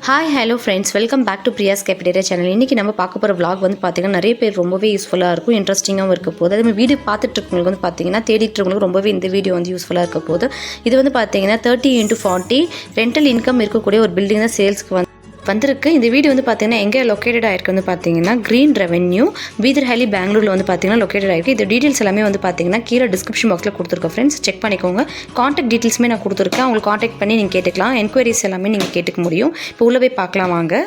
Hi hello friends, welcome back to Priya's cafeteria channel. இன்றைக்கி நம்ம பார்க்க போகிற vlog வந்து பார்த்திங்கன்னா நிறைய பேர் ரொம்பவே யூஸ்ஃபுல்லாக இருக்கும், இன்ட்ரெஸ்டிங்காகவும் இருக்க போகுது. அதே மாதிரி வீடியோ பார்த்துட்டு இருக்கவங்களுக்கு வந்து பார்த்திங்கன்னா தேடிட்டுருவங்களுக்கு ரொம்பவே இந்த வீடியோ வந்து யூஸ்ஃபுல்லாக இருக்க போகுது. இது வந்து பார்த்திங்கன்னா 30x40 ரெண்டல் இன்கம் இருக்கக்கூடிய ஒரு பில்டிங் தான் சேல்ஸ்க்கு வந்திருக்கு. இந்த வீடு வந்து பார்த்தீங்கன்னா எங்கே லொக்கேட்டட் ஆயிருக்கு வந்து பார்த்தீங்கன்னா கிரீன் ரெவென்யூ பீதர்ஹள்ளி பெங்களூரில் வந்து பார்த்தீங்கன்னா லொக்கேட்டட் ஆயிருக்கு. இந்த டீட்டெயில்ஸ் எல்லாமே வந்து பார்த்தீங்கன்னா கீழே டிஸ்கிரிப்ஷன் பாக்ஸில் கொடுத்துருக்கேன் ஃப்ரெண்ட்ஸ், செக் பண்ணிக்கோங்க. காண்டாக்ட் டீட்டெயில்ஸுமே நான் கொடுத்துருக்கேன், உங்களுக்கு காண்டாக்ட் பண்ணி நீங்கள் கேட்டுக்கலாம். என்கொயரிஸ் எல்லாமே நீங்கள் கேட்டுக்க முடியும். இப்போ உள்ளே போய் பார்க்கலாம் வாங்க.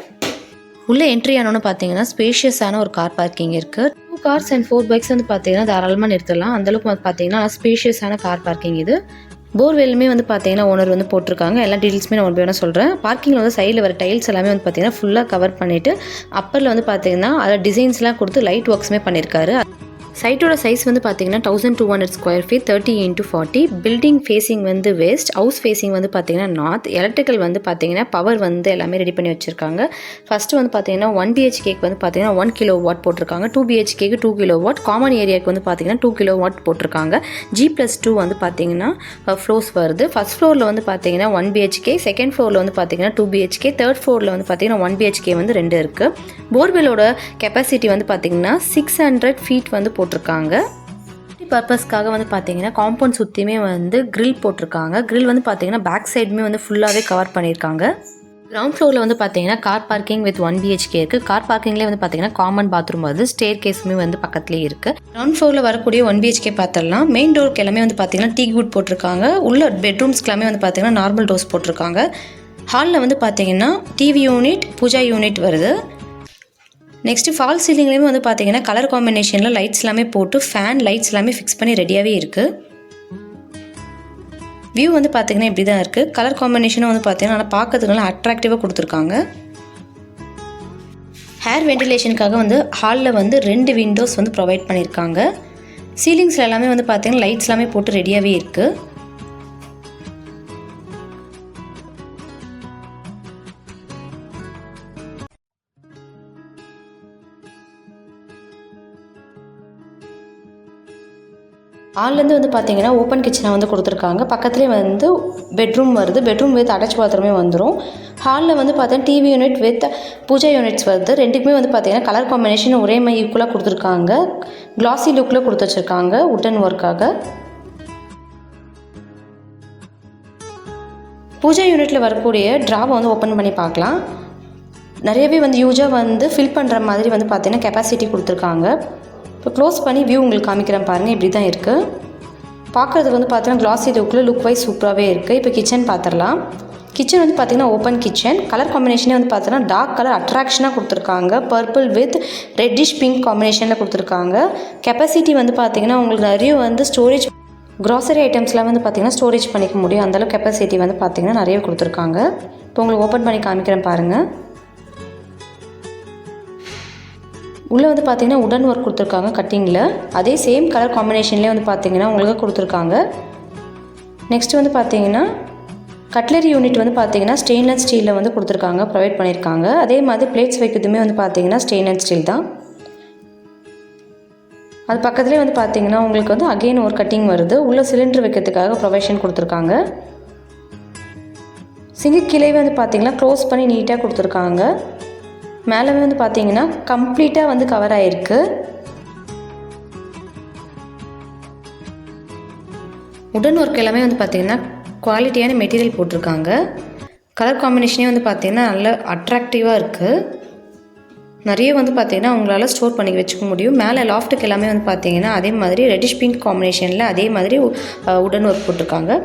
உள்ளே என்ட்ரி ஆனோன்னு பார்த்தீங்கன்னா ஸ்பேஷியஸான ஒரு கார் பார்க்கிங் இருக்குது. 2 கார்ஸ் அண்ட் 4 பைக்ஸ் வந்து பார்த்தீங்கன்னா தாராளமாக நிறுத்தலாம். அந்தளவுக்கு வந்து பார்த்தீங்கன்னா ஸ்பேஷியஸான கார் பார்க்கிங் இது. போர்வெல்லுமே வந்து பார்த்தீங்கன்னா ஓனர் வந்து போட்டிருக்காங்க. எல்லா டீட்டெயில்ஸுமே நான் ஒன்று வேணால் சொல்கிறேன். பார்க்கிங்கில் வந்து சைடில் வர டைல்ஸ் எல்லாமே வந்து பார்த்தீங்கன்னா ஃபுல்லாக கவர் பண்ணிவிட்டு அப்பரில் வந்து பார்த்தீங்கன்னா அதில் டிசைன்ஸ்லாம் கொடுத்து லைட் ஒர்க்ஸுமே பண்ணியிருக்காரு. சைட்டோட சைஸ் வந்து பார்த்தீங்கன்னா 1200 square feet 30x40. Building facing வந்து வெஸ்ட், ஹவுஸ் ஃபேஸிங் வந்து பார்த்தீங்கன்னா நார்த். எலக்ட்ரிக்கல் வந்து பார்த்தீங்கன்னா பவர் வந்து எல்லாமே ரெடி பண்ணி வச்சுருக்காங்க. ஃபஸ்ட்டு வந்து பார்த்தீங்கன்னா 1 BHKக்கு வந்து பார்த்தீங்கன்னா 1 kW போட்டிருக்காங்க. 2 BHKக்கு 2 kW, காமன் ஏரியாவுக்கு வந்து பார்த்தீங்கன்னா 2 kW போட்டிருக்காங்க. G+2 வந்து பார்த்தீங்கன்னா ஃப்ளோர்ஸ் வருது. ஃபஸ்ட் ஃப்ளோரில் வந்து பார்த்தீங்கன்னா 1 BHK, செகண்ட் ஃப்ளோரில் வந்து பார்த்தீங்கன்னா 2 BHK, தேர்ட் ஃப்ளோரில் வந்து பார்த்தீங்கன்னா 1 BHK வந்து 2 இருக்குது. போர்வெல்லோட கெப்பாசிட்டி வந்து பார்த்தீங்கன்னா 600 ஃபீட் வந்து போட்டிருக்காங்க. பர்பஸ்க்காக வந்து பார்த்தீங்கன்னா காம்பவுண்ட் சுற்றியுமே வந்து கிரில் போட்டிருக்காங்க. கிரில் வந்து பார்த்தீங்கன்னா பேக் சைடுமே வந்து ஃபுல்லாகவே கவர் பண்ணியிருக்காங்க. கிரவுண்ட் ஃப்ளோரில் வந்து பார்த்தீங்கன்னா கார் பார்க்கிங் வித் 1 BHK இருக்குது. கார் பார்க்கிங்லேயே வந்து பார்த்தீங்கன்னா காமன் பாத்ரூம் வருது. ஸ்டேர் கேஸுமே வந்து பக்கத்துலேயே இருக்குது. கிரவுண்ட் ஃப்ளோரில் வரக்கூடிய 1 BHK பார்த்துடலாம். மெயின் டோருக்கு எல்லாமே வந்து பார்த்தீங்கன்னா டீ குட் போட்டிருக்காங்க. உள்ள பெட்ரூம்ஸ்க்கு எல்லாமே வந்து பார்த்தீங்கன்னா நார்மல் டோர்ஸ் போட்டிருக்காங்க. ஹாலில் வந்து பார்த்தீங்கன்னா டிவி யூனிட், பூஜா யூனிட் வருது. நெக்ஸ்ட்டு ஃபால் சீலிங்லேயுமே வந்து பார்த்தீங்கன்னா கலர் காம்பினேஷனில் லைட்ஸ் எல்லாமே போட்டு ஃபேன் லைட்ஸ் எல்லாமே ஃபிக்ஸ் பண்ணி ரெடியாகவே இருக்குது. வியூ வந்து பார்த்தீங்கன்னா இப்படி தான் இருக்குது. கலர் காம்பினேஷனும் வந்து பார்த்தீங்கன்னா நல்லா பார்க்கறதுக்கு நல்லா அட்ராக்டிவாக கொடுத்துருக்காங்க. ஹேர் வென்டிலேஷனுக்காக வந்து ஹாலில் வந்து 2 விண்டோஸ் வந்து ப்ரொவைட் பண்ணியிருக்காங்க. சீலிங்ஸில் எல்லாமே வந்து பார்த்தீங்கன்னா லைட்ஸ் எல்லாமே போட்டு ரெடியாகவே இருக்குது. ஹால்லேருந்து வந்து பார்த்தீங்கன்னா ஓப்பன் கிச்சனை வந்து கொடுத்துருக்காங்க. பக்கத்துலேயே வந்து பெட்ரூம் வருது. பெட்ரூம் வித் அட்டாச் பாத்ரூமே வந்துடும். ஹாலில் வந்து பார்த்தீங்கன்னா TV unit with pooja units வருது. ரெண்டுக்குமே வந்து பார்த்தீங்கன்னா கலர் காம்பினேஷன் ஒரே மாதிரி ஈக்குவலாக கொடுத்துருக்காங்க. கிளாஸி லுக்கில் கொடுத்து வச்சுருக்காங்க உட்டன் ஒர்க்காக. பூஜா யூனிட்டில் வரக்கூடிய ட்ராவை வந்து ஓப்பன் பண்ணி பார்க்கலாம். நிறையவே வந்து யூஜாக வந்து ஃபில் பண்ணுற மாதிரி வந்து பார்த்தீங்கன்னா கெப்பாசிட்டி கொடுத்துருக்காங்க. இப்போ க்ளோஸ் பண்ணி வியூ உங்களுக்கு காமிக்கிறேன் பாருங்கள். இப்படி தான் இருக்குது. பார்க்குறதுக்கு வந்து பார்த்தீங்கன்னா கிளாஸி லுக் வைஸ் சூப்பராகவே இருக்குது. இப்போ கிச்சன் பார்த்துடலாம். கிச்சன் வந்து பார்த்தீங்கன்னா ஓப்பன் கிச்சன். கலர் காம்பினேஷனே வந்து பார்த்தீங்கன்னா டார்க் கலர் அட்ராக்ஷனாக கொடுத்துருக்காங்க. பர்பிள் வித் ரெட்டிஷ் பிங்க் காம்பினேஷனில் கொடுத்துருக்காங்க. கெப்பாசிட்டி வந்து பார்த்தீங்கன்னா உங்களுக்கு நிறைய வந்து ஸ்டோரேஜ் க்ராசரி ஐட்டம்ஸ்லாம் வந்து பார்த்தீங்கன்னா ஸ்டோரேஜ் பண்ணிக்க முடியும். அந்தளவுக்கு கெப்பாசிட்டி வந்து பார்த்தீங்கன்னா நிறைய கொடுத்துருக்காங்க. இப்போ உங்களுக்கு ஓப்பன் பண்ணி காமிக்கிறேன் பாருங்கள். உள்ளே வந்து பார்த்தீங்கன்னா உடன் ஒர்க் கொடுத்துருக்காங்க கட்டிங்கில். அதே சேம் கலர் காம்பினேஷன்லேயே வந்து பார்த்தீங்கன்னா உங்களுக்கு கொடுத்துருக்காங்க. நெக்ஸ்ட் வந்து பார்த்தீங்கன்னா கட்லரி யூனிட் வந்து பார்த்தீங்கன்னா ஸ்டெயின்லெஸ் ஸ்டீலில் வந்து கொடுத்துருக்காங்க, ப்ரொவைட் பண்ணியிருக்காங்க. அதே மாதிரி பிளேட்ஸ் வைக்கிறதுமே வந்து பார்த்தீங்கன்னா ஸ்டெயின்லெஸ் ஸ்டீல் தான். அது பக்கத்துலேயே வந்து பார்த்தீங்கன்னா உங்களுக்கு வந்து அகெயின் ஒரு கட்டிங் வருது. உள்ள சிலிண்டர் வைக்கிறதுக்காக ப்ரொவைஷன் கொடுத்துருக்காங்க. சிங்கு கீழே வந்து பார்த்தீங்கன்னா க்ளோஸ் பண்ணி நீட்டாக கொடுத்துருக்காங்க. மேலே வந்து பார்த்தீங்கன்னா கம்ப்ளீட்டாக வந்து கவர் ஆகிருக்கு. உடன் ஒர்க் எல்லாமே வந்து பார்த்தீங்கன்னா குவாலிட்டியான மெட்டீரியல் போட்டிருக்காங்க. கலர் காம்பினேஷனே வந்து பார்த்தீங்கன்னா நல்ல அட்ராக்டிவாக இருக்குது. நிறைய வந்து பார்த்தீங்கன்னா உங்களால் ஸ்டோர் பண்ணி வச்சுக்க முடியும். மேலே லாஃப்ட்டுக்கு எல்லாமே வந்து பார்த்தீங்கன்னா அதே மாதிரி ரெட்டிஷ் பிங்க் காம்பினேஷனில் அதே மாதிரி உடன் ஒர்க் போட்டிருக்காங்க.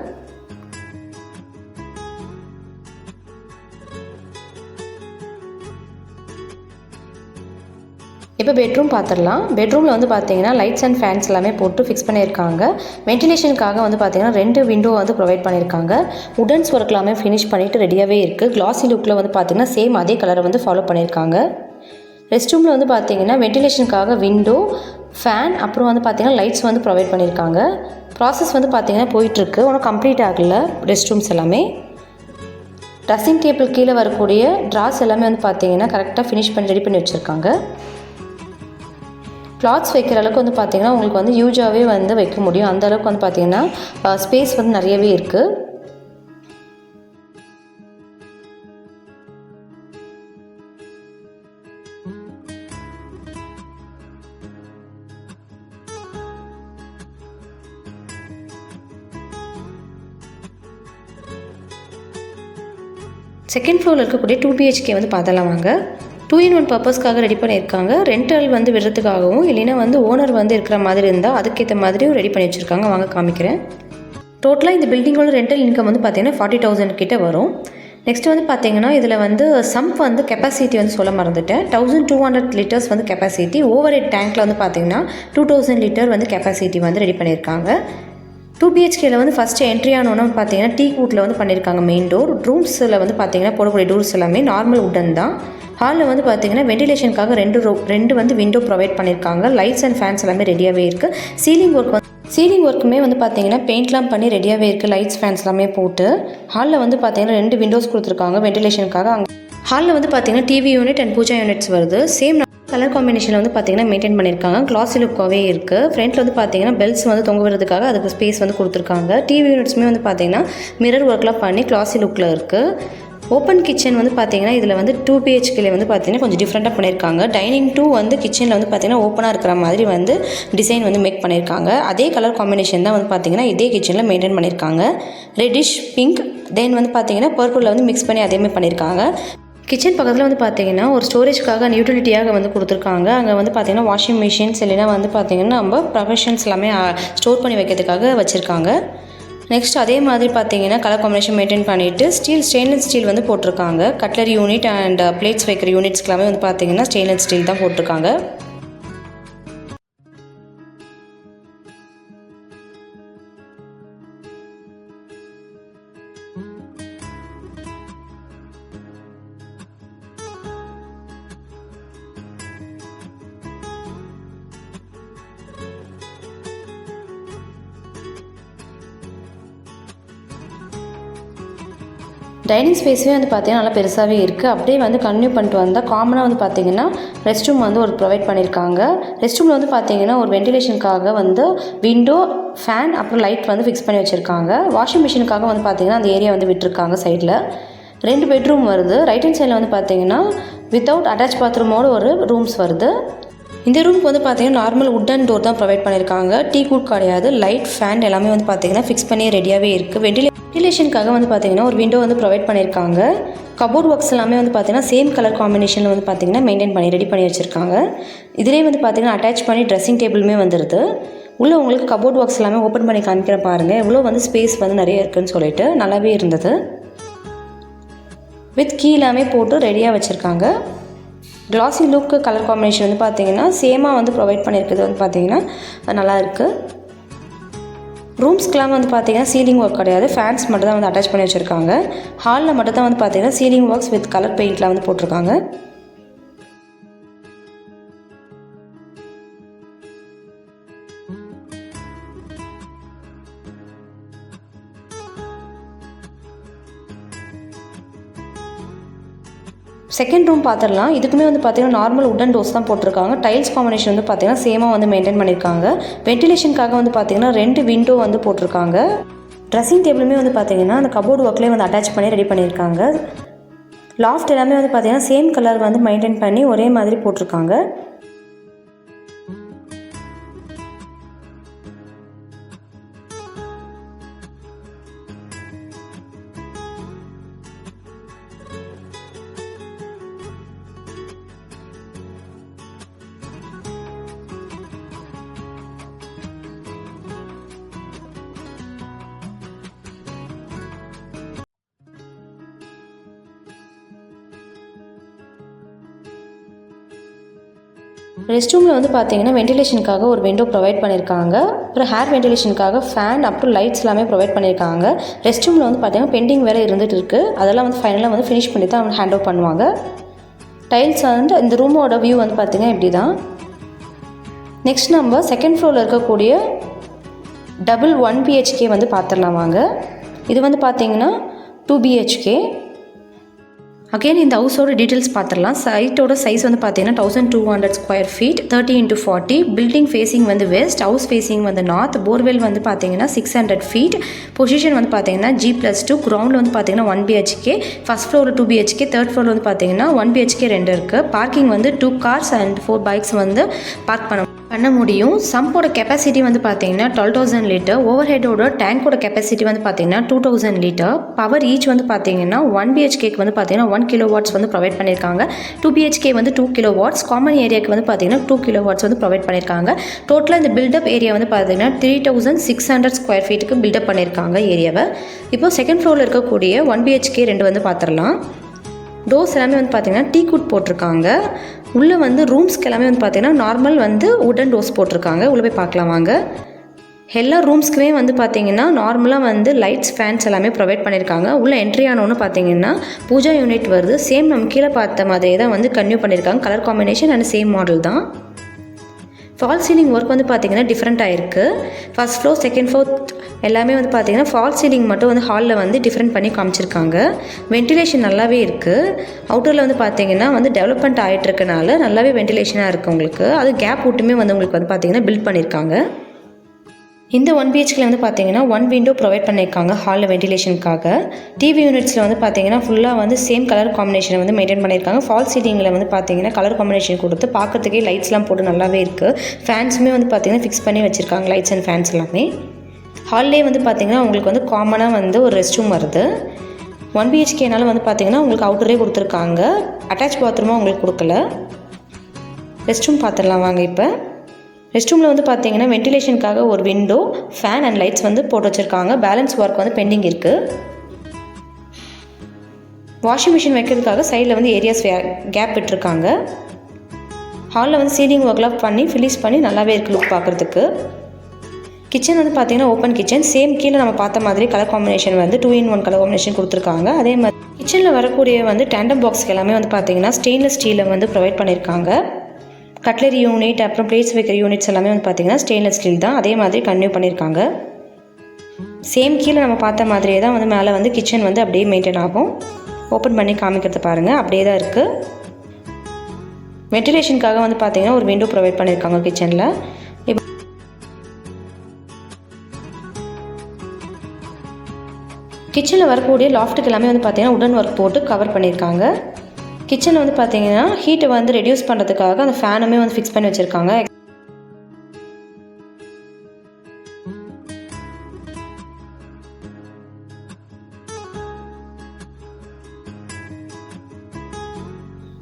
இப்போ பெட்ரூம் பார்த்துடலாம். பெட்ரூமில் வந்து பார்த்தீங்கன்னா லைட்ஸ் அண்ட் ஃபேன்ஸ் எல்லாமே போட்டு ஃபிக்ஸ் பண்ணியிருக்காங்க. வென்டிலேஷனுக்காக வந்து பார்த்தீங்கன்னா 2 விண்டோ வந்து ப்ரொவைட் பண்ணியிருக்காங்க. உடன்ஸ் ஒர்க் எல்லாமே ஃபினிஷ் பண்ணிவிட்டு ரெடியாகவே இருக்குது. கிளாஸி லுக்கில் வந்து பார்த்தீங்கன்னா சேம் அதே கலரை வந்து ஃபாலோ பண்ணியிருக்காங்க. ரெஸ்ட் ரூமில் வந்து பார்த்தீங்கன்னா வென்டிலேஷனுக்காக விண்டோ, ஃபேன், அப்புறம் வந்து பார்த்தீங்கன்னா லைட்ஸ் வந்து ப்ரொவைட் பண்ணியிருக்காங்க. ப்ராசஸ் வந்து பார்த்தீங்கன்னா போயிட்டுருக்கு, ஒன்றும் கம்ப்ளீட் ஆகலை ரெஸ்ட் ரூம்ஸ் எல்லாமே. ட்ரெஸ்ஸிங் டேபிள் கீழே வரக்கூடிய ட்ராஸ் எல்லாமே வந்து பார்த்தீங்கன்னா கரெக்டாக ஃபினிஷ் பண்ணி ரெடி பண்ணி வச்சுருக்காங்க. கிளாத்ஸ் வைக்கிற அளவுக்கு வந்து பார்த்தீங்கன்னா உங்களுக்கு வந்து யூஜாகவே வந்து வைக்க முடியும். அந்த அளவுக்கு வந்து பார்த்தீங்கன்னா ஸ்பேஸ் வந்து நிறையவே இருக்குது. செகண்ட் ஃப்ளோரில் இருக்கக்கூடிய 2 BHK வந்து பார்த்தலாம் வாங்க. 2-in-1 பர்பஸ்க்காக ரெடி பண்ணியிருக்காங்க. ரெண்டல் வந்து விடுறதுக்காகவும் இல்லைன்னா வந்து ஓனர் வந்து இருக்கிற மாதிரி இருந்தால் அதுக்கேற்ற மாதிரியும் ரெடி பண்ணி வச்சுருக்காங்க. வாங்க காமிக்கிறேன். டோட்டலாக இந்த பில்டிங்கோட ரெண்டல் இன்கம் வந்து பார்த்தீங்கன்னா 40,000 கிட்ட வரும். நெக்ஸ்ட் வந்து பார்த்தீங்கன்னா இதில் வந்து சம்ப் வந்து கெப்பாசிட்டி வந்து சொல்ல மறந்துட்டேன். 1200 லிட்டர்ஸ் வந்து கெப்பாசிட்டி. ஓவர் ஹெட் டேங்க்கில் வந்து பார்த்தீங்கன்னா 2000 லிட்டர் வந்து கெப்பாசிட்டி வந்து ரெடி பண்ணியிருக்காங்க. 2 BHKல வந்து ஃபஸ்ட்டு என்ட்ரி ஆனோன்னு பார்த்தீங்கன்னா டீ கூட்டில் வந்து பண்ணியிருக்காங்க மெயின் டோர். ரூம்ஸில் வந்து பார்த்தீங்கன்னா போடக்கூடிய டோர்ஸ் எல்லாமே நார்மல் உட்டன் தான். ஹாலில் வந்து பார்த்தீங்கன்னா வெண்டிலேஷனுக்காக ரெண்டு வந்து விண்டோ ப்ரொவைட் பண்ணியிருக்காங்க. லைட்ஸ் அண்ட் ஃபேன்ஸ் எல்லாமே ரெடியாகவே இருக்குது. சீலிங் ஒர்க்குமே வந்து பார்த்தீங்கன்னா பெயிண்ட்லாம் பண்ணி ரெடியாகவே இருக்குது. லைட்ஸ் ஃபேன்ஸ் எல்லாமே போட்டு ஹாலில் வந்து பார்த்தீங்கன்னா 2 விண்டோஸ் கொடுத்துருக்காங்க வெண்டிலேஷனுக்காக. ஹாலில் வந்து பார்த்தீங்கன்னா TV unit and pooja units வருது. சேம் கலர் காம்பினேஷனில் வந்து பார்த்தீங்கன்னா மெயின்டைன் பண்ணியிருக்காங்க. கிளாஸி லுக்காகவே இருக்குது. ஃப்ரண்ட்டில் வந்து பார்த்தீங்கன்னா பெல்ஸ் வந்து தொங்க விடுறதுக்காக அதுக்கு ஸ்பேஸ் வந்து கொடுத்துருக்காங்க. டிவி யூனிட்ஸுமே வந்து பார்த்தீங்கன்னா மிரர் ஒர்க்லாம் பண்ணி கிளாஸி லுக்கில் இருக்குது. ஓப்பன் கிச்சன் வந்து பார்த்தீங்கன்னா இதில் வந்து 2 BHKல வந்து பார்த்தீங்கன்னா கொஞ்சம் டிஃப்ரெண்ட்டாக பண்ணியிருக்காங்க. டைனிங் டூ வந்து கிச்சனில் வந்து பார்த்தீங்கன்னா ஓப்பனாக இருக்கிற மாதிரி வந்து டிசைன் வந்து மேக் பண்ணியிருக்காங்க. அதே கலர் காம்பினேஷன் தான் வந்து பார்த்தீங்கன்னா இதே கிச்சனில் மெயின்டைன் பண்ணியிருக்காங்க. ரெட்டிஷ் பிங்க் தென் வந்து பார்த்தீங்கன்னா பர்பிளில் வந்து மிக்ஸ் பண்ணி அதேமாதிரி பண்ணியிருக்காங்க. கிச்சன் பக்கத்தில் வந்து பார்த்தீங்கன்னா ஒரு ஸ்டோரேஜ்க்காக யூட்டிலிட்டியாக வந்து கொடுத்துருக்காங்க. அங்கே வந்து பார்த்தீங்கன்னா வாஷிங் மிஷின்ஸ் இல்லைன்னா வந்து பார்த்தீங்கன்னா நம்ம ப்ரொஃபஷன்ஸ் எல்லாமே ஸ்டோர் பண்ணி வைக்கிறதுக்காக வச்சுருக்காங்க. நெக்ஸ்ட் அதே மாதிரி பார்த்தீங்கன்னா கலர் காம்பினேஷன் மெயின்டைன் பண்ணிவிட்டு ஸ்டெயின்லெஸ் ஸ்டீல் வந்து போட்டிருக்காங்க. கட்லரி யூனிட் அண்ட் பிளேட்ஸ் வைக்கிற யூனிட்ஸ்க்கெல்லாமே வந்து பார்த்தீங்கன்னா ஸ்டெயின்லெஸ் ஸ்டீல் தான் போட்டிருக்காங்க. டைனிங் ஸ்பேஸே வந்து பார்த்தீங்கன்னா நல்லா பெருசாகவே இருக்குது. அப்படியே வந்து கன்டினியூ பண்ணிட்டு வந்தால் காமனாக வந்து பார்த்தீங்கன்னா ரெஸ்ட் ரூம் வந்து ஒரு ப்ரொவைட் பண்ணியிருக்காங்க. ரெஸ்ட் ரூமில் வந்து பார்த்தீங்கன்னா ஒரு வெண்டிலேஷனுக்காக வந்து விண்டோ ஃபேன் அப்புறம் லைட் வந்து ஃபிக்ஸ் பண்ணி வச்சுருக்காங்க. வாஷிங் மிஷினுக்காக வந்து பார்த்தீங்கன்னா அந்த ஏரியா வந்து விட்டுருக்காங்க. சைடில் 2 பெட்ரூம் வருது. ரைட் ஹேண்ட் சைடில் வந்து பார்த்தீங்கன்னா வித்தவுட் அட்டாச் பாத்ரூமோட ஒரு ரூம்ஸ் வருது. இந்த ரூமுக்கு வந்து பார்த்தீங்கன்னா நார்மல் உட்டன் டோர் தான் ப்ரொவைட் பண்ணியிருக்காங்க. டீ கூட் கிடையாது. லைட் ஃபேன் எல்லாமே வந்து பார்த்தீங்கன்னா ஃபிக்ஸ் பண்ணி ரெடியாகவே இருக்குது. வெண்டிலேஷனுக்காக வந்து பார்த்தீங்கன்னா ஒரு விண்டோ வந்து ப்ரொவைட் பண்ணியிருக்காங்க. கபோர்ட் ஒர்க்ஸ் எல்லாமே வந்து பார்த்தீங்கன்னா சேம் கலர் காம்பினேஷனில் வந்து பார்த்தீங்கன்னா மெயின்டைன் பண்ணி ரெடி பண்ணி வச்சுருக்காங்க. இதிலே வந்து பார்த்தீங்கன்னா அட்டாச் பண்ணி ட்ரெஸ்ஸிங் டேபிளுமே வந்துடுது. உள்ளே உங்களுக்கு கபோர்ட் ஒர்க்ஸ் எல்லாமே ஓப்பன் பண்ணி காமிக்கிற பாருங்கள். எவ்வளோ வந்து ஸ்பேஸ் வந்து நிறைய இருக்குதுன்னு சொல்லிட்டு நல்லாவே இருந்தது. வித் கீ எல்லாமே போட்டு ரெடியாக வச்சுருக்காங்க. கிளாஸி லுக் கலர் காம்பினேஷன் வந்து பார்த்தீங்கன்னா சேமாக வந்து ப்ரொவைட் பண்ணியிருக்கிறது வந்து பார்த்தீங்கன்னா நல்லா இருக்குது. ரூம்ஸ்க்கெலாம் வந்து பார்த்தீங்கன்னா சீலிங் ஒர்க் கிடையாது. ஃபேன்ஸ் மட்டும் தான் வந்து அட்டாச் பண்ணி வச்சுருக்காங்க. ஹாலில் மட்டும் தான் வந்து பார்த்தீங்கன்னா சீலிங் ஒர்க்ஸ் வித் கலர் பெயிண்ட்லாம் வந்து போட்டிருக்காங்க. செகண்ட் ரூம் பார்த்துடலாம். இதுக்குமே வந்து பார்த்தீங்கன்னா நார்மல் உட்டன் டோர்ஸ் தான் போட்டிருக்காங்க. டைல்ஸ் காம்பினேஷன் வந்து பார்த்தீங்கன்னா சேமாக வந்து மெயின்டைன் பண்ணியிருக்காங்க. வெண்டிலேஷனுக்காக வந்து பார்த்தீங்கன்னா 2 விண்டோ வந்து போட்டிருக்காங்க. ட்ரெஸ்ஸிங் டேபிளுமே வந்து பார்த்தீங்கன்னா அந்த கபோர்டு ஒர்க்லேயே வந்து அட்டாச் பண்ணி ரெடி பண்ணியிருக்காங்க. லாஃப்ட் எல்லாமே வந்து பார்த்தீங்கன்னா சேம் கலர் வந்து மெயின்டைன் பண்ணி ஒரே மாதிரி போட்டிருக்காங்க. ரெஸ்ட் ரூமில் வந்து பார்த்தீங்கன்னா வெண்டிலேஷனுக்காக ஒரு விண்டோ ப்ரொவைட் பண்ணியிருக்காங்க. அப்புறம் ஹேர் வெண்டிலேஷனுக்காக ஃபேன் அப்புறம் லைட்ஸ் எல்லாமே ப்ரொவைட் பண்ணியிருக்காங்க. ரெஸ்ட் ரூமில் வந்து பார்த்தீங்கன்னா பெண்டிங் வேலை இருந்துகிட்டு இருக்குது. அதெல்லாம் வந்து ஃபைனலாக வந்து ஃபினிஷ் பண்ணி தான் அவங்க ஹேண்ட் ஓவர் பண்ணுவாங்க. டைல்ஸ் வந்து இந்த ரூமோட வியூ வந்து பார்த்தீங்கன்னா இப்படி தான். நெக்ஸ்ட் நம்ம செகண்ட் ஃப்ளோரில் இருக்கக்கூடிய டபுள் 1 BHK வந்து பார்த்துடலாம் வாங்க. இது வந்து பார்த்தீங்கன்னா 2 BHK. அகெயின் இந்த ஹவுஸோட டீட்டெயில்ஸ் பார்த்துடலாம். சைட்டோட சைஸ் வந்து பார்த்தீங்கன்னா 1200 square feet, 30x40. Building facing வந்து வெஸ்ட், ஹவுஸ் ஃபேஸிங் வந்து நார்த். போர்வெல் வந்து பார்த்தீங்கன்னா 600 ஃபீட். பொசிஷன் வந்து பார்த்தீங்கன்னா G+2. கிரவுண்டில் வந்து பார்த்தீங்கன்னா 1 BHK, ஃபஸ்ட் ஃப்ளோரில் 2 BHK, தேர்ட் ஃப்ளோரில் வந்து பார்த்தீங்கன்னா 1 BHK 2 இருக்குது. பார்க்கிங் வந்து 2 கார்ஸ் அண்ட் 4 பைக்ஸ் வந்து பார்க் பண்ண பண்ண முடியும். சம்போட கெப்பாசிட்டி வந்து பார்த்தீங்கன்னா 12,000 லிட்டர். ஓவர் ஹெட்டோட டேங்கோட கெப்பாசிட்டி வந்து பார்த்தீங்கன்னா 2,000 லிட்டர். பவர் ஈச் வந்து பார்த்தீங்கன்னா 1 BHKக்கு வந்து பார்த்தீங்கன்னா 1 கிலோவாட்ஸ் வந்து ப்ரொவைட் பண்ணியிருக்காங்க. 2 BHK வந்து 2 கிலோவாட்ஸ். காமன் ஏரியாவுக்கு வந்து பார்த்தீங்கன்னா 2 கிலோவாட்ஸ் வந்து ப்ரொவைட் பண்ணியிருக்காங்க. டோட்டலாக இந்த பில்டப் ஏரியா வந்து பார்த்தீங்கன்னா 3,600 ஸ்கொயர் ஃபீட்டுக்கு பில்டப் பண்ணியிருக்காங்க ஏரியாவை. இப்போ செகண்ட் ஃப்ளோரில் இருக்கக்கூடிய 1 BHK 2 வந்து பார்த்துடலாம். டோர்ஸ் எல்லாமே வந்து பார்த்தீங்கன்னா டீக்வுட் போட்டிருக்காங்க. உள்ளே வந்து ரூம்ஸ்க்கு எல்லாமே வந்து பார்த்தீங்கன்னா நார்மல் வந்து வுடன் டோர்ஸ் போட்டிருக்காங்க. உள்ளே போய் பார்க்கலாம் வாங்க. எல்லா ரூம்ஸ்க்குமே வந்து பார்த்தீங்கன்னா நார்மலாக வந்து லைட்ஸ் ஃபேன்ஸ் எல்லாமே ப்ரொவைட் பண்ணியிருக்காங்க. உள்ளே என்ட்ரி ஆனோன்னு பார்த்தீங்கன்னா பூஜா யூனிட் வருது. சேம் நம்ம கீழே பார்த்த மாதிரியே தான் வந்து கன்டினியூ பண்ணியிருக்காங்க. Colour combination and same model தான். ஃபால் சீலிங் ஒர்க் வந்து பார்த்தீங்கன்னா டிஃப்ரெண்ட்டாக இருக்குது. ஃபர்ஸ்ட் ஃப்ளோர் செகண்ட் ஃப்ளோர் எல்லாமே வந்து பார்த்தீங்கன்னா ஃபால் சீலிங் மட்டும் வந்து ஹாலில் வந்து டிஃப்ரெண்ட் பண்ணி காமிச்சிருக்காங்க. வென்டிலேஷன் நல்லாவே இருக்குது. அவுட்டரில் வந்து பார்த்தீங்கன்னா வந்து டெவலப்மெண்ட் ஆகிட்டு இருக்கனால நல்லாவே வென்டிலேஷனாக இருக்குது உங்களுக்கு. அது கேப் விட்டுமே வந்து உங்களுக்கு வந்து பார்த்தீங்கன்னா பில்ட் பண்ணியிருக்காங்க. இந்த 1 BHKல வந்து பார்த்தீங்கன்னா 1 விண்டோ ப்ரொவைட் பண்ணியிருக்காங்க ஹாலில் வென்டிலேஷனுக்காக. டிவி யூனிட்ஸில் வந்து பார்த்தீங்கன்னா ஃபுல்லாக வந்து சேம் கலர் காம்பினேஷனை வந்து மெயின்டைன் பண்ணியிருக்காங்க. ஃபால் சீலிங்கில் வந்து பார்த்தீங்கன்னா கலர் காம்பினேஷன் கொடுத்து பார்க்கறதுக்கே லைட்ஸ்லாம் போட்டு நல்லாவே இருக்குது. ஃபேன்ஸுமே வந்து பார்த்தீங்கன்னா ஃபிக்ஸ் பண்ணி வச்சுருக்காங்க. லைட்ஸ் அண்ட் ஃபேன்ஸ் எல்லாமே. ஹால்லே வந்து பார்த்தீங்கன்னா உங்களுக்கு வந்து காமனாக வந்து ஒரு ரெஸ்ட் ரூம் வருது. 1 BHKனால வந்து பார்த்தீங்கன்னா உங்களுக்கு அவுட்டரே கொடுத்துருக்காங்க. அட்டாச் பாத்ரூமாக உங்களுக்கு கொடுக்கல. ரெஸ்ட் ரூம் பார்த்துடலாம் வாங்க. இப்போ ரெஸ்ட் ரூமில் வந்து பார்த்தீங்கன்னா வென்டிலேஷனுக்காக ஒரு விண்டோ, ஃபேன் அண்ட் லைட்ஸ் வந்து போட்டு வச்சுருக்காங்க. பேலன்ஸ் ஒர்க் வந்து பெண்டிங் இருக்குது. வாஷிங் மிஷின் வைக்கிறதுக்காக சைடில் வந்து ஏரியாஸ் கேப் விட்டுருக்காங்க. ஹாலில் வந்து சீலிங் ஒர்க்லாம் பண்ணி ஃபினிஷ் பண்ணி நல்லாவே இருக்குது லுக் பார்க்குறதுக்கு. கிச்சன் வந்து பார்த்தீங்கன்னா ஓப்பன் கிச்சன். சேம் கீழே நம்ம பார்த்த மாதிரி கலர் காம்பினேஷன் வந்து 2-in-1 கலர் காம்பினேஷன் கொடுத்துருக்காங்க. அதே மாதிரி கிச்சனில் வரக்கூடிய வந்து டேண்டம் பாக்ஸ்க்கு எல்லாமே வந்து பார்த்தீங்கன்னா ஸ்டெயின்லெஸ் ஸ்டீலில் வந்து ப்ரொவைட் பண்ணியிருக்காங்க. கட்லரி யூனிட் அப்புறம் பிளேட்ஸ் வைக்கிற யூனிட்ஸ் எல்லாமே வந்து பார்த்தீங்கன்னா ஸ்டெயின்லெஸ் ஸ்டீல் தான். அதே மாதிரி கன்டினியூ பண்ணியிருக்காங்க. சேம் கீழே நம்ம பார்த்த மாதிரியே தான் வந்து மேலே வந்து கிச்சன் வந்து அப்படியே மெயின்டைன் ஆகும். ஓப்பன் பண்ணி காமிக்கிறது பாருங்கள், அப்படியே தான் இருக்குது. வென்டிலேஷனுக்காக வந்து பார்த்தீங்கன்னா ஒரு விண்டோ ப்ரொவைட் பண்ணியிருக்காங்க கிச்சனில். கிச்சனில் வரக்கூடிய லாஃப்ட்டுக்கு எல்லாமே வந்து பார்த்தீங்கன்னா உடன் ஒர்க் போட்டு கவர் பண்ணியிருக்காங்க. கிச்சனில் வந்து பார்த்தீங்கன்னா ஹீட்டை வந்து ரெடியூஸ் பண்ணுறதுக்காக அந்த ஃபேனுமே வந்து ஃபிக்ஸ் பண்ணி வச்சுருக்காங்க.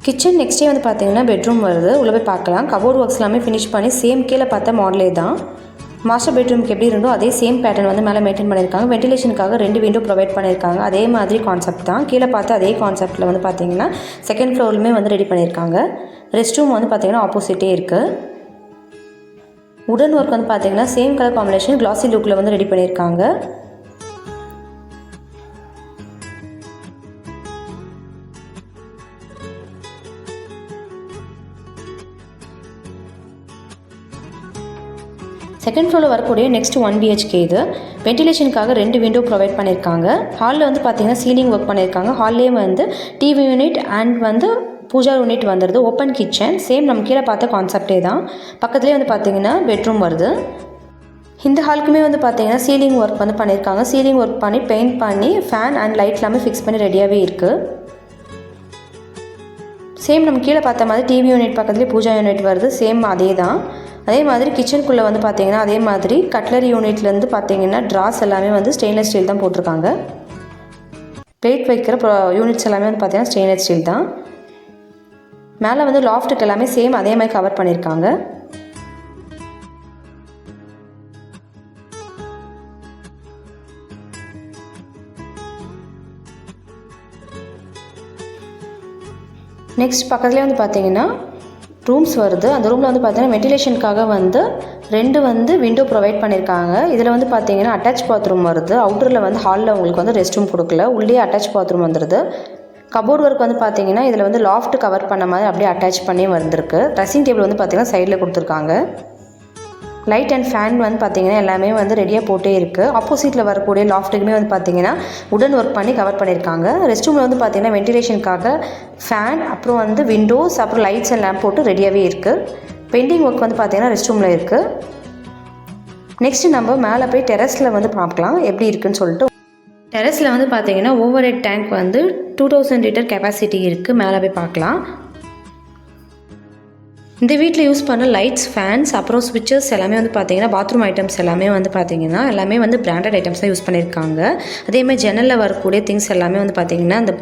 கிச்சன் நெக்ஸ்டே வந்து பார்த்தீங்கன்னா பெட்ரூம் வருது. உள்ளே போய் பார்க்கலாம். கபோர்ட் ஒர்க்ஸ் எல்லாமே ஃபினிஷ் பண்ணி சேம் கீழே பார்த்த மாடலே தான். மாஸ்டர் பெட்ரூமுக்கு எப்படி இருந்தோ அதே சேம் பேட்டர்ன் வந்து மேலே மெயின்டைன் பண்ணியிருக்காங்க. வென்டிலேஷனுக்காக 2 விண்டோ ப்ரொவைட் பண்ணியிருக்காங்க. அதே மாதிரி கான்செப்ட் தான். கீழே பார்த்து அதே கான்செப்ட்டில் வந்து பார்த்தீங்கன்னா செகண்ட் ஃப்ளோர்லுமே வந்து ரெடி பண்ணியிருக்காங்க. ரெஸ்ட் ரூம் வந்து பார்த்தீங்கன்னா ஆப்போசிட்டே இருக்குது. உடன் ஒர்க் வந்து பார்த்தீங்கன்னா சேம் கலர் காம்பினேஷன் கிளாசி லுக்கில் வந்து ரெடி பண்ணியிருக்காங்க. செகண்ட் ஃப்ளோரில் வரக்கூடிய நெக்ஸ்ட் 1 BHK இது. வென்டிலேஷனுக்காக 2 விண்டோ ப்ரொவைட் பண்ணியிருக்காங்க. ஹாலில் வந்து பார்த்தீங்கன்னா சீலிங் ஒர்க் பண்ணியிருக்காங்க. ஹால்லேயே வந்து டிவி யூனிட் அண்ட் வந்து பூஜா யூனிட் வந்துடுது. ஓப்பன் கிச்சன் சேம் நம்ம கீழே பார்த்த கான்செப்டே தான். பக்கத்துலேயே வந்து பார்த்தீங்கன்னா பெட்ரூம் வருது. இந்த ஹாலுக்குமே வந்து பார்த்தீங்கன்னா சீலிங் ஒர்க் வந்து பண்ணியிருக்காங்க. சீலிங் ஒர்க் பண்ணி பெயிண்ட் பண்ணி ஃபேன் அண்ட் லைட் எல்லாமே ஃபிக்ஸ் பண்ணி ரெடியாகவே இருக்குது. சேம் நம்ம கீழே பார்த்த மாதிரி டிவி யூனிட் பக்கத்துலேயே பூஜா யூனிட் வருது. சேம் அதே தான். அதே மாதிரி கிச்சனுக்குள்ளே வந்து பார்த்தீங்கன்னா அதே மாதிரி கட்லரி யூனிட்லேருந்து பார்த்தீங்கன்னா ட்ராஸ் எல்லாமே வந்து ஸ்டெயின்லெஸ் ஸ்டீல் தான் போட்டிருக்காங்க. பிளேட் வைக்கிற யூனிட்ஸ் எல்லாமே வந்து பார்த்தீங்கன்னா ஸ்டெயின்லெஸ் ஸ்டீல் தான். மேலே வந்து லாஃப்ட்டுக்கு எல்லாமே சேம் அதே மாதிரி கவர் பண்ணியிருக்காங்க. நெக்ஸ்ட் பக்கத்துலேயே வந்து பார்த்தீங்கன்னா ரூம்ஸ் வருது. அந்த ரூமில் வந்து பார்த்தீங்கன்னா வென்டிலேஷனுக்காக வந்து 2 வந்து விண்டோ ப்ரொவைட் பண்ணியிருக்காங்க. இதில் வந்து பார்த்தீங்கன்னா அட்டாச் பாத்ரூம் வருது. அவுட்டரில் வந்து ஹாலில் உங்களுக்கு வந்து ரெஸ்ட் ரூம் கொடுக்கல. உள்ளே அட்டாச் பாத்ரூம் வந்துடுது. கபோர்ட் ஒர்க் வந்து பார்த்தீங்கன்னா இதில் வந்து லாஃப்ட் கவர் பண்ண மாதிரி அப்படியே அட்டாச் பண்ணி வந்திருக்கு. ட்ரெஸ்ஸிங் டேபிள் வந்து பார்த்தீங்கன்னா சைடில் கொடுத்துருக்காங்க. லைட் அண்ட் ஃபேன் வந்து பார்த்தீங்கன்னா எல்லாமே வந்து ரெடியாக போட்டே இருக்குது. ஆப்போசிட்டில் வரக்கூடிய லாஃப்ட்டுக்குமே வந்து பார்த்தீங்கன்னா உடன் ஒர்க் பண்ணி கவர் பண்ணியிருக்காங்க. ரெஸ்ட் ரூமில் வந்து பார்த்தீங்கன்னா வென்டிலேஷனுக்காக ஃபேன் அப்புறம் வந்து விண்டோஸ் அப்புறம் லைட்ஸ் அண்ட் லேம்ப் போட்டு ரெடியாகவே இருக்குது. பெயிண்டிங் ஒர்க் வந்து பார்த்தீங்கன்னா ரெஸ்ட் ரூமில் இருக்குது. நெக்ஸ்ட்டு நம்ம மேலே போய் டெரஸில் வந்து பார்க்கலாம் எப்படி இருக்குன்னு சொல்லிட்டு. டெரஸில் வந்து பார்த்தீங்கன்னா ஓவர் ஹெட் டேங்க் வந்து 2000 லிட்டர் கெப்பாசிட்டி இருக்குது. மேலே போய் பார்க்கலாம். இந்த வீட்டில் யூஸ் பண்ண லைட்ஸ், ஃபேன்ஸ், அப்புறம் ஸ்விட்சஸ் எல்லாமே வந்து பார்த்திங்கன்னா பாத்ரூம் ஐட்டம்ஸ் எல்லாமே வந்து பார்த்திங்கன்னா எல்லாமே வந்து பிராண்டட் ஐட்டம்ஸ் தான் யூஸ் பண்ணியிருக்காங்க. அதேமாதிரி ஜன்னலில் வரக்கூடிய திங்ஸ் எல்லாமே வந்து பார்த்திங்கன்னா அந்த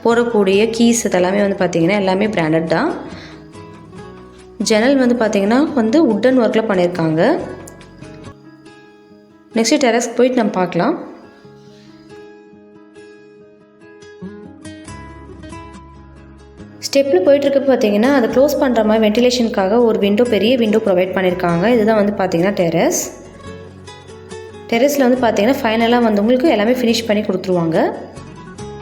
போடக்கூடிய கீஸ் இதெல்லாமே வந்து பார்த்திங்கன்னா எல்லாமே பிராண்டட் தான். ஜன்னல் வந்து பார்த்திங்கன்னா வந்து வுட்டன் ஒர்க்கில் பண்ணியிருக்காங்க. நெக்ஸ்ட்டு டெரஸ்க்கு போயிட்டு நம்ம பார்க்கலாம். ஸ்டெப்பில் போயிட்டுருக்கு பார்த்தீங்கன்னா அதை க்ளோஸ் பண்ணுற மாதிரி வென்டிலேஷனுக்காக ஒரு பெரிய விண்டோ ப்ரொவைட் பண்ணியிருக்காங்க. இதுதான் வந்து பார்த்திங்கன்னா டெரஸில் வந்து பார்த்திங்கன்னா ஃபைனலாக வந்து உங்களுக்கு எல்லாமே ஃபினிஷ் பண்ணி கொடுத்துருவாங்க.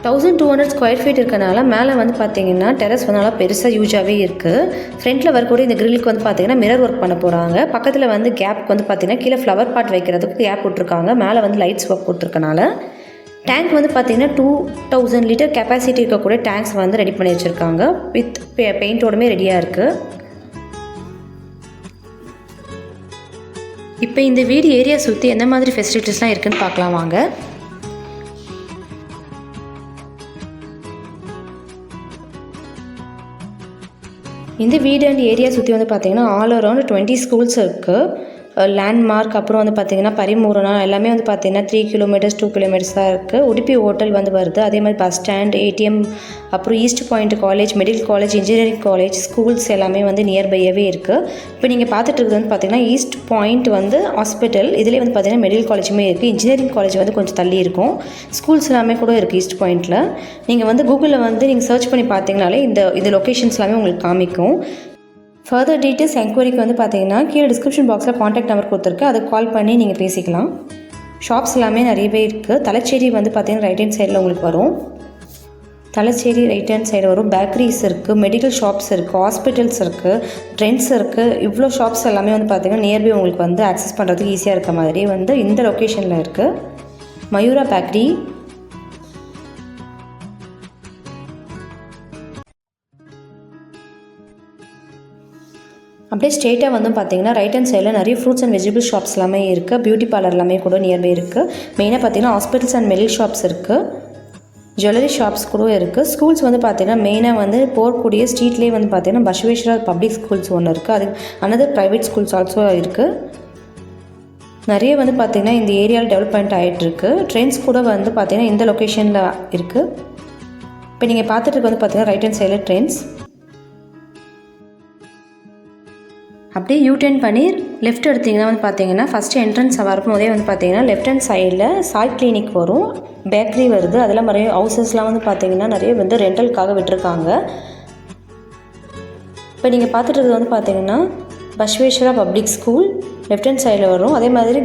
1200 ஸ்கொயர் ஃபீட் இருக்கனால மேலே வந்து பார்த்திங்கன்னா டெரஸ் வந்து நல்லா பெருசாக யூஜாகவே இருக்குது. ஃப்ரண்ட்டில் வரக்கூடிய இந்த கிரிலுக்கு வந்து பார்த்திங்கன்னா மிரர் ஒர்க் பண்ண போகிறாங்க. பக்கத்தில் வந்து கேப்புக்கு வந்து பார்த்திங்கன்னா கீழே ஃப்ளவர் பாட் வைக்கிறதுக்கு கேப் விட்ருக்காங்க. மேலே வந்து லைட்ஸ் ஒர்க் கொடுத்துருக்கனால டேங்க் வந்து பார்த்திங்கன்னா 2000 லிட்டர் கெப்பாசிட்டி இருக்கக்கூடிய டேங்க்ஸ் வந்து ரெடி பண்ணி வச்சுருக்காங்க. வித் பெயிண்டோடுமே ரெடியாக இருக்குது. இப்போ இந்த வீடு ஏரியா சுற்றி எந்த மாதிரி ஃபெசிலிட்டிஸ்லாம் இருக்குதுன்னு பார்க்கலாம் வாங்க. இந்த வீடு அண்ட் ஏரியா சுற்றி வந்து பார்த்திங்கன்னா ஆல் அரௌண்ட் 20 ஸ்கூல்ஸ் இருக்குது. லேண்ட்மார்க் அப்புறம் வந்து பார்த்திங்கன்னா பரிமூரணா எல்லாமே வந்து பார்த்திங்கன்னா 3 கிலோமீட்டர்ஸ் 2 கிலோமீட்டர்ஸ் தான் இருக்குது. உடுப்பி ஹோட்டல் வந்து வருது. அதே மாதிரி பஸ் ஸ்டாண்ட், ஏடிஎம், அப்புறம் East Point College, medical college, engineering college, schools எல்லாமே வந்து நியர்பையாகவே இருக்குது. இப்போ நீங்கள் பார்த்துட்டு இருக்கிறது வந்து பார்த்திங்கன்னா ஈஸ்ட் பாயிண்ட் வந்து ஹாஸ்பிட்டல். இதிலே வந்து பார்த்திங்கன்னா மெடிக்கல் காலேஜுமே இருக்குது. இன்ஜினியரிங் காலேஜ் வந்து கொஞ்சம் தள்ளி இருக்கும். ஸ்கூல்ஸ் எல்லாமே கூட இருக்குது ஈஸ்ட் பாயிண்ட்டில். நீங்கள் வந்து கூகுளில் வந்து நீங்கள் சர்ச் பண்ணி பார்த்தீங்கனாலே இந்த லொக்கேஷன்ஸ் எல்லாமே உங்களுக்கு காமிக்கும். ஃபர்தர் டீட்டெயில்ஸ் என்கொயரிக்கு வந்து பார்த்தீங்கன்னா கீழே டிஸ்கிரிப்ஷன் பாக்ஸில் காண்டாக்ட் நம்பர் கொடுத்துருக்கு. அதை கால் பண்ணி நீங்கள் பேசிக்கலாம். ஷாப்ஸ் எல்லாமே நிறையவே இருக்குது. தலச்சேரி வந்து பார்த்தீங்கன்னா ரைட் ஹேண்ட் சைடில் உங்களுக்கு வரும். தலச்சேரி ரைட் ஹேண்ட் சைடு வரும். பேக்கரிஸ் இருக்குது, மெடிக்கல் ஷாப்ஸ் இருக்குது, ஹாஸ்பிட்டல்ஸ் இருக்குது, ட்ரெண்ட்ஸ் இருக்குது. இவ்வளோ ஷாப்ஸ் எல்லாமே வந்து பார்த்திங்கன்னா நியர்பை உங்களுக்கு வந்து ஆக்சஸ் பண்ணுறதுக்கு ஈஸியாக இருக்க மாதிரி வந்து இந்த லொக்கேஷனில் இருக்குது. மயூரா பேக்கரி, அப்படியே ஸ்ட்ரெயிட்டாக வந்து பார்த்திங்கன்னா ரைட் ஹேண்ட் சைடில் நிறைய ஃப்ரூட்ஸ் அண்ட் வெஜிடபிள் ஷாப்ஸ் எல்லாமே இருக்குது. பியூட்டி பார்லர் எல்லாமே கூட நியர்பை இருக்குது. மெயினாக பார்த்திங்கன்னா ஹாஸ்பிட்டல்ஸ் அண்ட் மெடிக்கல் ஷாப்ஸ் இருக்குது. ஜுவல்லரி ஷாப்ஸ் கூட இருக்குது. ஸ்கூல்ஸ் வந்து பார்த்திங்கன்னா மெயினாக வந்து போகக்கூடிய ஸ்ட்ரீட்லேயே வந்து பார்த்திங்கன்னா பசவேஸ்வரா பப்ளிக் ஸ்கூல்ஸ் ஒன்று இருக்குது. அது அனதர் ப்ரைவேட் ஸ்கூல்ஸ் ஆல்சோ இருக்குது. நிறைய வந்து பார்த்திங்கன்னா இந்த ஏரியாவில் டெவலப்மெண்ட் ஆகிட்டுருக்கு. ட்ரெண்ட்ஸ் கூட வந்து பார்த்திங்கன்னா இந்த லொக்கேஷனில் இருக்குது. இப்போ நீங்கள் பார்த்துட்டு வந்து பார்த்திங்கன்னா ரைட் ஹேண்ட் சைடில் ட்ரெண்ட்ஸ். அப்படியே யூடர்ன் பண்ணி லெஃப்ட் எடுத்திங்கன்னா வந்து பார்த்தீங்கன்னா ஃபஸ்ட்டு என்ட்ரன்ஸ் வரும்போதே வந்து பார்த்தீங்கன்னா லெஃப்ட் ஹேண்ட் சைடில் சாய் கிளினிக் வரும். பேக்கரி வருது. அதெல்லாம் நிறைய ஹவுசஸ்லாம் வந்து பார்த்தீங்கன்னா நிறைய வந்து ரெண்டலுக்காக விட்டுருக்காங்க. இப்போ நீங்கள் பார்த்துட்டு வந்து பார்த்தீங்கன்னா Basaveshwara public school left hand சைடில் வரும். அதே மாதிரி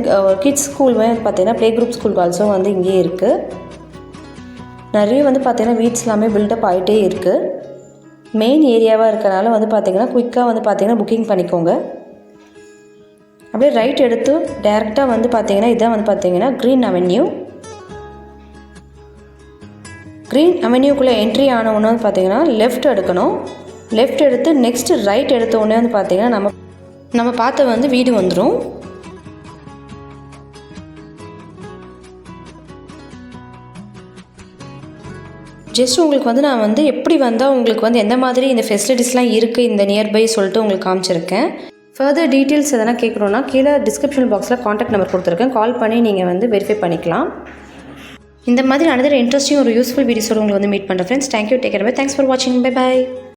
கிட்ஸ் ஸ்கூலுமே வந்து பார்த்தீங்கன்னா ப்ளே குரூப் ஸ்கூல் ஆல்சோ வந்து இங்கேயே இருக்குது. நிறைய வந்து பார்த்தீங்கன்னா வீட்ஸ் எல்லாமே பில்டப் ஆகிட்டே இருக்குது. மெயின் ஏரியாவாக இருக்கனால வந்து பார்த்திங்கன்னா குயிக்காக வந்து பார்த்திங்கன்னா புக்கிங் பண்ணிக்கோங்க. அப்படியே ரைட் எடுத்து டேரெக்டாக வந்து பார்த்திங்கன்னா இதான் வந்து பார்த்திங்கன்னா க்ரீன் அவென்யூ. க்ரீன் அவென்யூக்குள்ளே என்ட்ரி ஆன உடனே வந்து பார்த்திங்கன்னா லெஃப்ட் எடுக்கணும். லெஃப்ட் எடுத்து நெக்ஸ்ட்டு ரைட் எடுத்த உடனே வந்து பார்த்திங்கன்னா நம்ம பார்த்த வந்து வீடு வந்துடும். ஜஸ்ட் உங்களுக்கு வந்து நான் வந்து எப்படி வந்தால் உங்களுக்கு வந்து எந்த மாதிரி இந்த ஃபெசிலிட்டிஸ்லாம் இருக்குது இந்த நியர்பை சொல்லிட்டு உங்களுக்கு காமிச்சிருக்கேன். ஃபர்தர் டீட்டெயில்ஸ் எதனா கேட்குறோன்னா கீழே டிஸ்கிரிப்ஷன் பாக்ஸில் காண்டாக்ட் நம்பர் கொடுத்துருக்கேன். கால் பண்ணி நீங்கள் வந்து வெரிஃபை பண்ணிக்கலாம். இந்த மாதிரி அனதர் இன்ட்ரெஸ்டிங் ஒரு யூஸ்ஃபுல் வீடியோஸோடு உங்களுக்கு வந்து மீட் பண்ணுறேன் friends. Thank you, take care, bye. Thanks for வாட்சிங். பை பாய்.